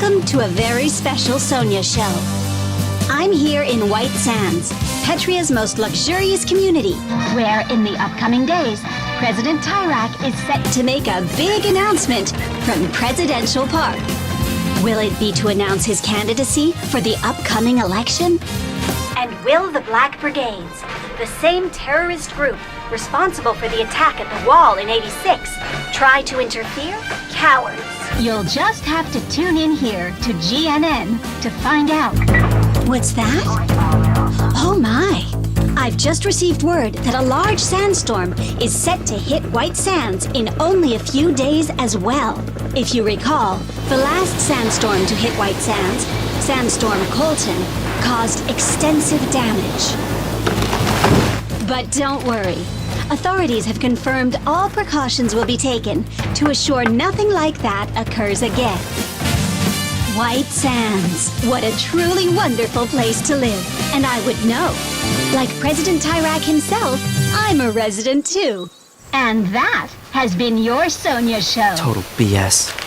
Welcome to a very special Sonia show. I'm here in White Sands, Petria's most luxurious community, where in the upcoming days, President Tyrak is set to make a big announcement from Presidential Park. Will it be to announce his candidacy for the upcoming election? And will the Black Brigades, the same terrorist group responsible for the attack at the wall in '86, try to interfere? Cowards. You'll just have to tune in here to GNN to find out. What's that? Oh my! I've just received word that a large sandstorm is set to hit White Sands in only a few days as well. If you recall, the last sandstorm to hit White Sands, Sandstorm Colton, caused extensive damage. But don't worry. Authorities have confirmed all precautions will be taken to assure nothing like that occurs again. White Sands, what a truly wonderful place to live. And I would know. Like President Tyrak himself, I'm a resident too. And that has been your Sonia show. Total BS.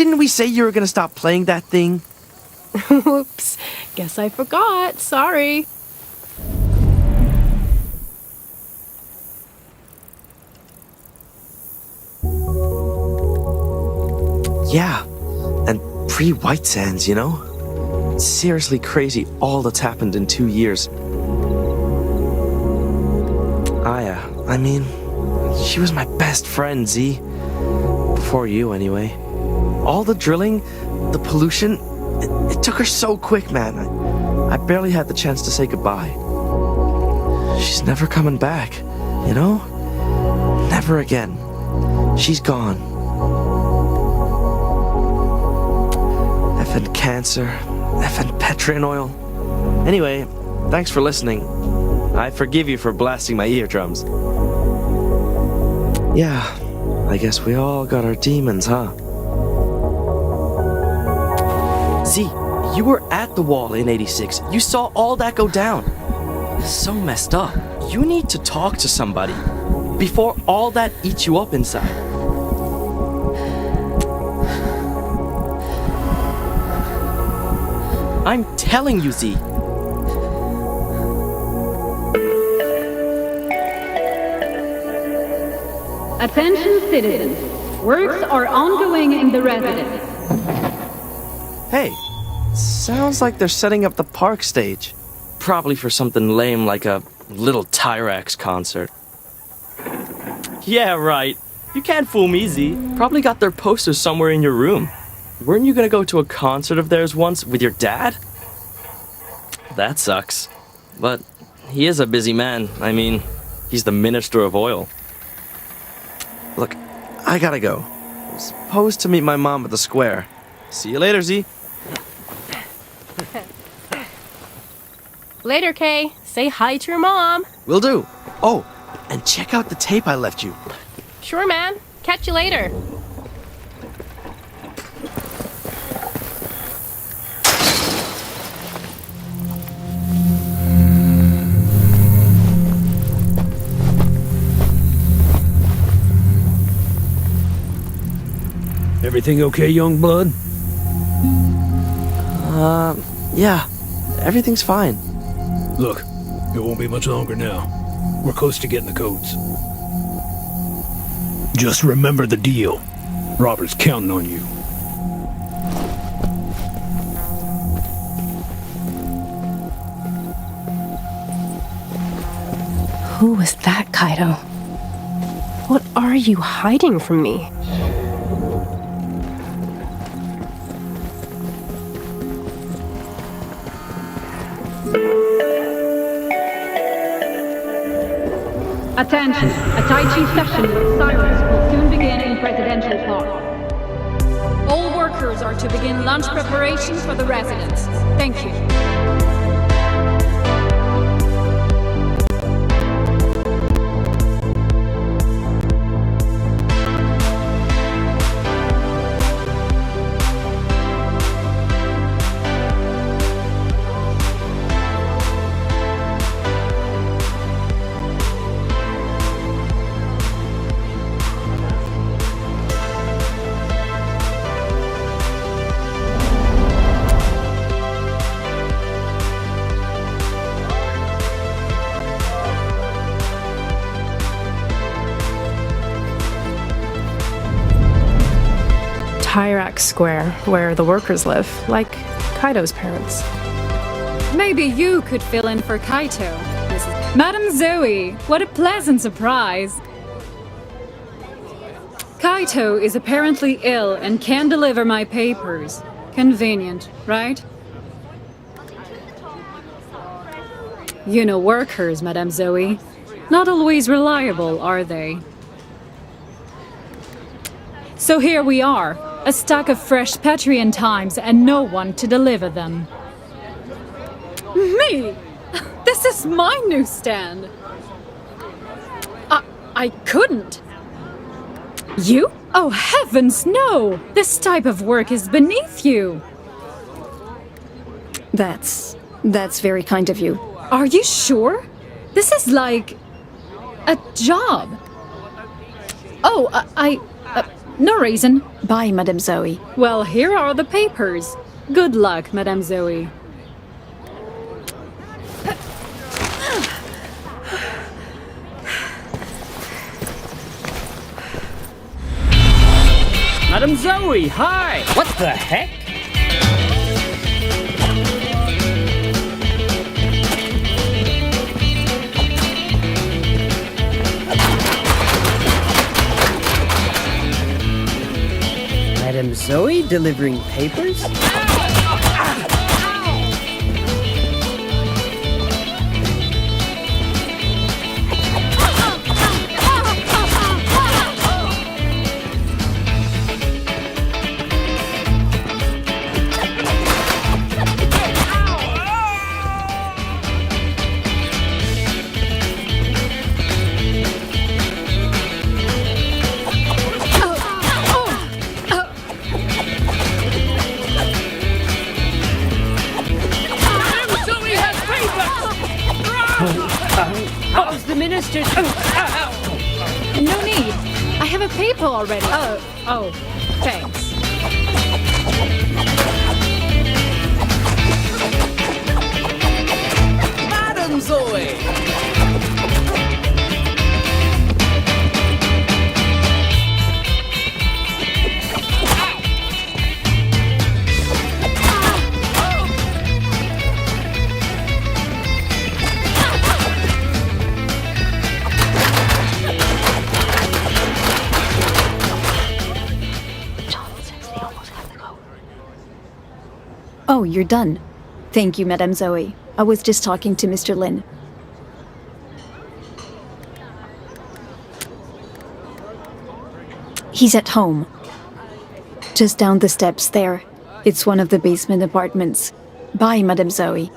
Didn't we say you were gonna stop playing that thing? Oops. Guess I forgot. Sorry. Yeah, and pre-White Sands, you know? Seriously crazy all that's happened in 2 years. Aya, I mean, she was my best friend, Z. Before you, anyway. All the drilling, the pollution, it took her so quick, man. I barely had the chance to say goodbye. She's never coming back, you know? Never again. She's gone. Effing cancer, effing Petria oil. Anyway, thanks for listening. I forgive you for blasting my eardrums. Yeah, I guess we all got our demons, huh? Z, you were at the wall in 86. You saw all that go down. So messed up. You need to talk to somebody before all that eats you up inside. I'm telling you, Z. Attention citizens, works are ongoing in the residence. Hey, sounds like they're setting up the park stage. Probably for something lame like a little Tyrax concert. Yeah, right. You can't fool me, Z. Probably got their posters somewhere in your room. Weren't you gonna go to a concert of theirs once with your dad? That sucks. But he is a busy man. I mean, he's the Minister of Oil. Look, I gotta go. I'm supposed to meet my mom at the square. See you later, Z. Later, Kay. Say hi to your mom. Will do. Oh, and check out the tape I left you. Sure, man. Catch you later. Everything okay, young blood? Yeah. Everything's fine. Look, it won't be much longer now. We're close to getting the codes. Just remember the deal. Robert's counting on you. Who was that, Kaito? What are you hiding from me? Attention, a Tai Chi session with Cyrus will soon begin in Presidential Park. All workers are to begin lunch preparations for the residents. Thank you. Tyrax Square, where the workers live, like Kaito's parents. Maybe you could fill in for Kaito. Madam Zoe, what a pleasant surprise. Kaito is apparently ill and can't deliver my papers. Convenient, right? You know workers, Madame Zoe. Not always reliable, are they? So here we are, a stack of fresh Petrian times and no one to deliver them. Me? This is my newsstand. I couldn't. You? Oh, heavens, no! This type of work is beneath you. That's very kind of you. Are you sure? This is like a job. Oh, No reason. Bye, Madame Zoe. Well, here are the papers. Good luck, Madame Zoe. Madam Zoe, hi! What the heck? Madam Zoe delivering papers? How's the minister? No need. I have a paper already. Oh, thanks. Madam Zoe! Oh, you're done. Thank you, Madame Zoe. I was just talking to Mr. Lin. He's at home. Just down the steps there. It's one of the basement apartments. Bye, Madame Zoe.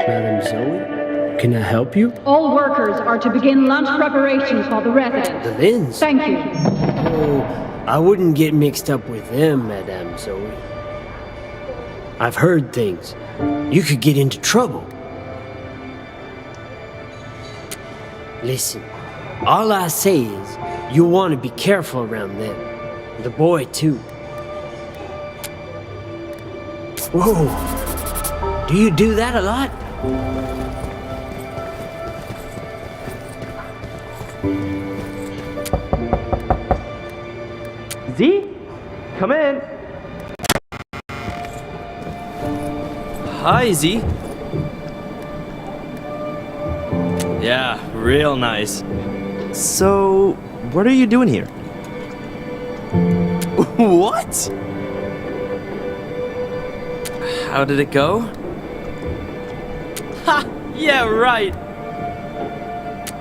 Madam Zoe, can I help you? All workers are to begin lunch preparations for the residents. The Lins? Thank you. Oh, I wouldn't get mixed up with them, Madame Zoe. I've heard things. You could get into trouble. Listen, all I say is you'll want to be careful around them. The boy, too. Whoa. Do you do that a lot? Z? Come in. Hi, Z. Yeah, real nice. So, what are you doing here? What? How did it go? Ha! Yeah, right.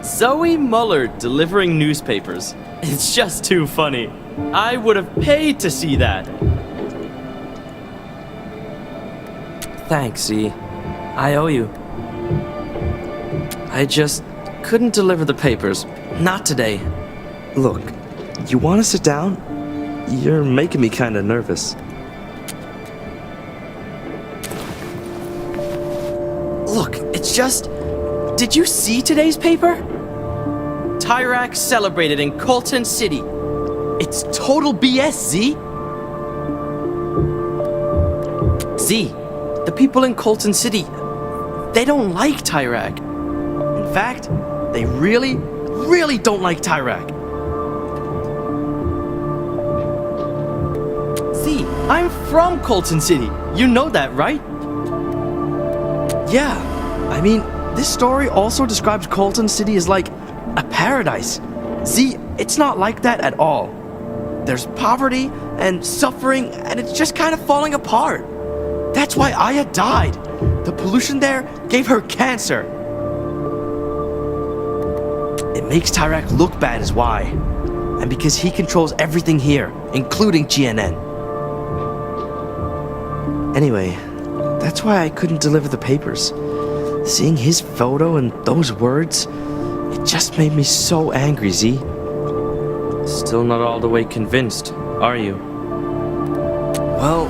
Zoe Muller delivering newspapers. It's just too funny. I would have paid to see that. Thanks, Z. I owe you. I just couldn't deliver the papers. Not today. Look, you want to sit down? You're making me kind of nervous. Look, it's just... Did you see today's paper? Tyrak celebrated in Colton City. It's total BS, Z. Z, the people in Colton City, they don't like Tyrak. In fact, they really, really don't like Tyrak. Z, I'm from Colton City. You know that, right? Yeah, I mean, this story also describes Colton City as like a paradise. Z, it's not like that at all. There's poverty and suffering, and it's just kind of falling apart. That's why Aya died. The pollution there gave her cancer. It makes Tyrak look bad is why. And because he controls everything here, including GNN. Anyway, that's why I couldn't deliver the papers. Seeing his photo and those words, it just made me so angry, Z. Still not all the way convinced, are you? Well,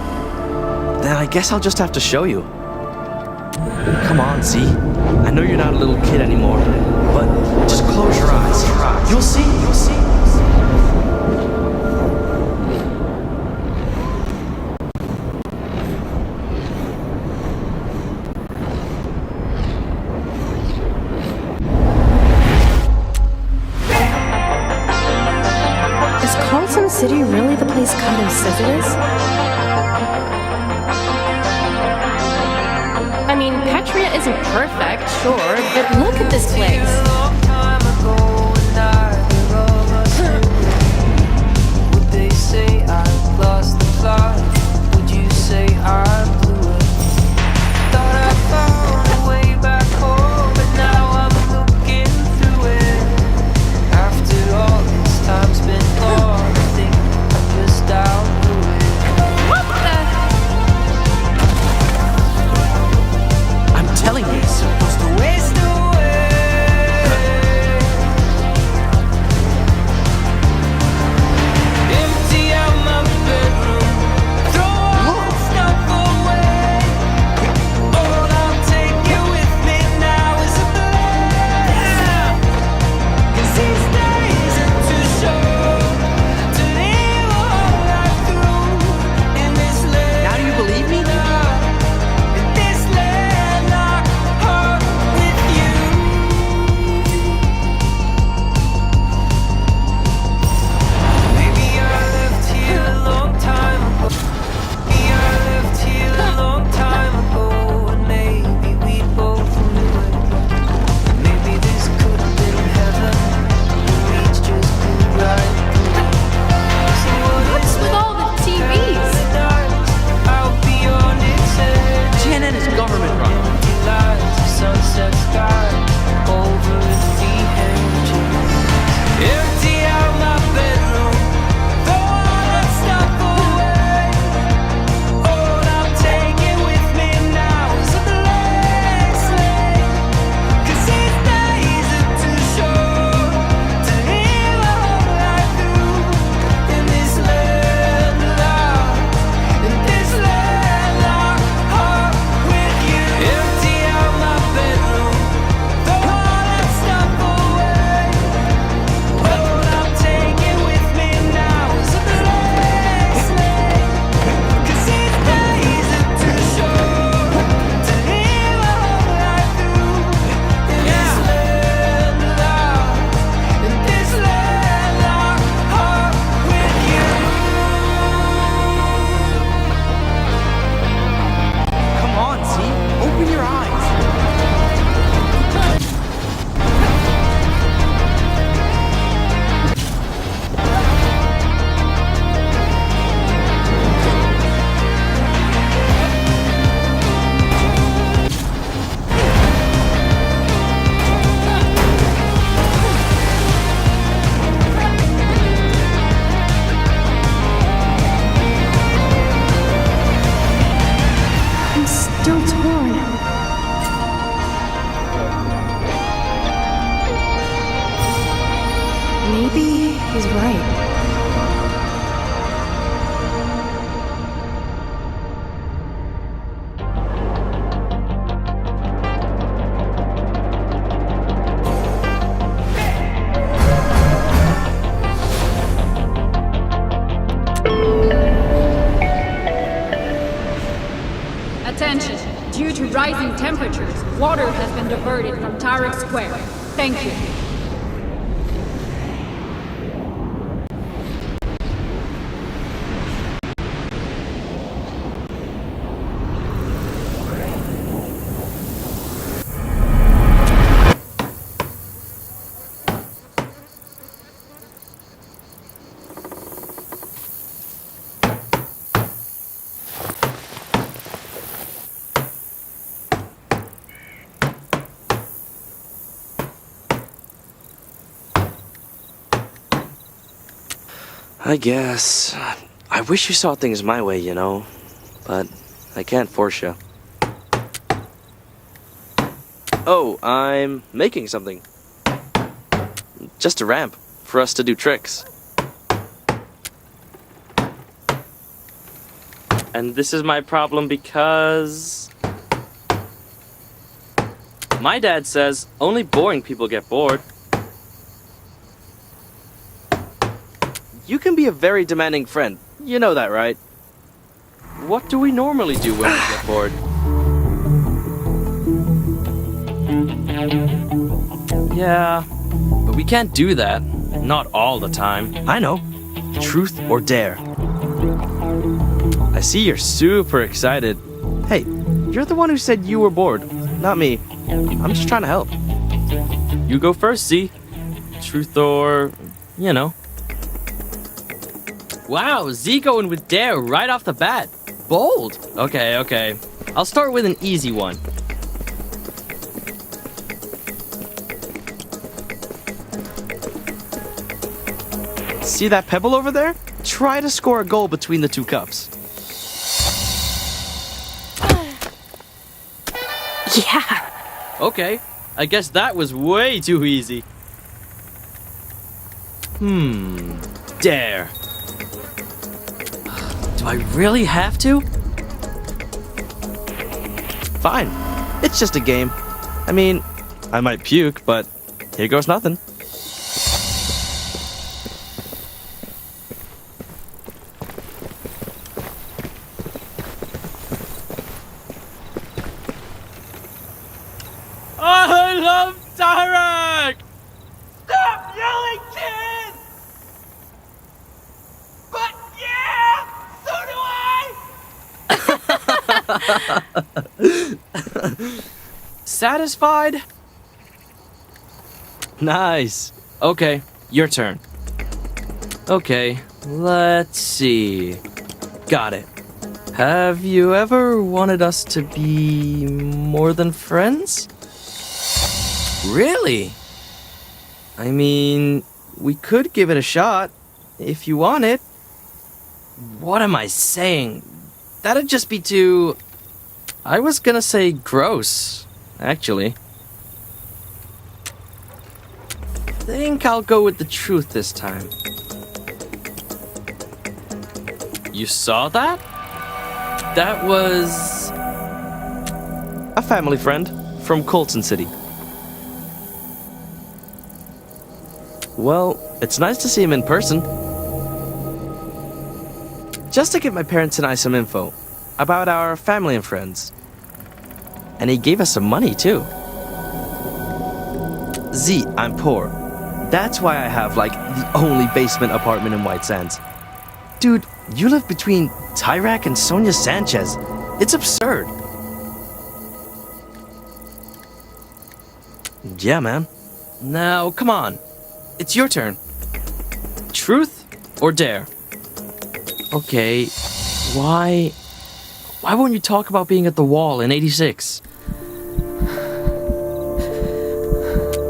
then I guess I'll just have to show you. Come on, Z. I know you're not a little kid anymore. but just close your eyes. You'll see, you'll see. Is Carlson City really the place Kaito says it is? I mean, Petria isn't perfect, sure, but look at this place. I'm telling you. Now do you believe me? What's with all the TVs? CNN is government run. Come on, see? Open your eyes. I'm still torn. Maybe he's right. Attention! Due to rising temperatures, water has been diverted from Tyrek Square. Thank you. I guess. I wish you saw things my way, you know. But I can't force you. Oh, I'm making something. Just a ramp for us to do tricks. And this is my problem because My dad says only boring people get bored. You can be a very demanding friend. You know that, right? What do we normally do when we get bored? Yeah, but we can't do that. Not all the time. I know. Truth or dare. I see you're super excited. Hey, you're the one who said you were bored, not me. I'm just trying to help. You go first, Z. Truth or, you know. Wow, Z going with dare right off the bat. Bold. Okay. I'll start with an easy one. See that pebble over there? Try to score a goal between the two cups. Yeah. Okay, I guess that was way too easy. Dare. Do I really have to? Fine, it's just a game. I mean, I might puke, but here goes nothing. I love Tyrek! Stop yelling, kids! But yeah, so do I! Satisfied? Nice. Okay, your turn. Okay, let's see. Got it. Have you ever wanted us to be more than friends? Really? I mean, we could give it a shot, if you want it. What am I saying? That'd just be too... I was gonna say gross, actually. Think I'll go with the truth this time. You saw that? That was... a family friend from Colton City. Well, it's nice to see him in person. Just to give my parents and I some info about our family and friends. And he gave us some money, too. Z, I'm poor. That's why I have, like, the only basement apartment in White Sands. Dude, you live between Tyrek and Sonia Sanchez. It's absurd. Yeah, man. Now, come on. It's your turn. Truth or dare? Okay, why won't you talk about being at the wall in 86?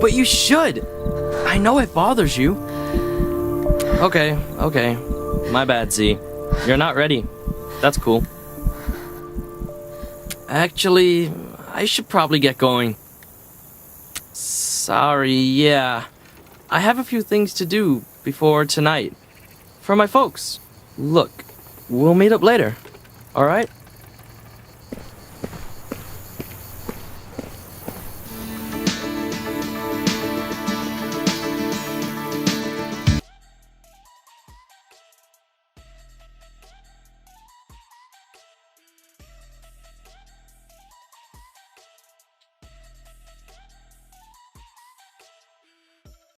But you should! I know it bothers you. Okay. My bad, Z. You're not ready. That's cool. Actually, I should probably get going. Sorry, yeah. I have a few things to do before tonight. For my folks. Look, we'll meet up later. Alright?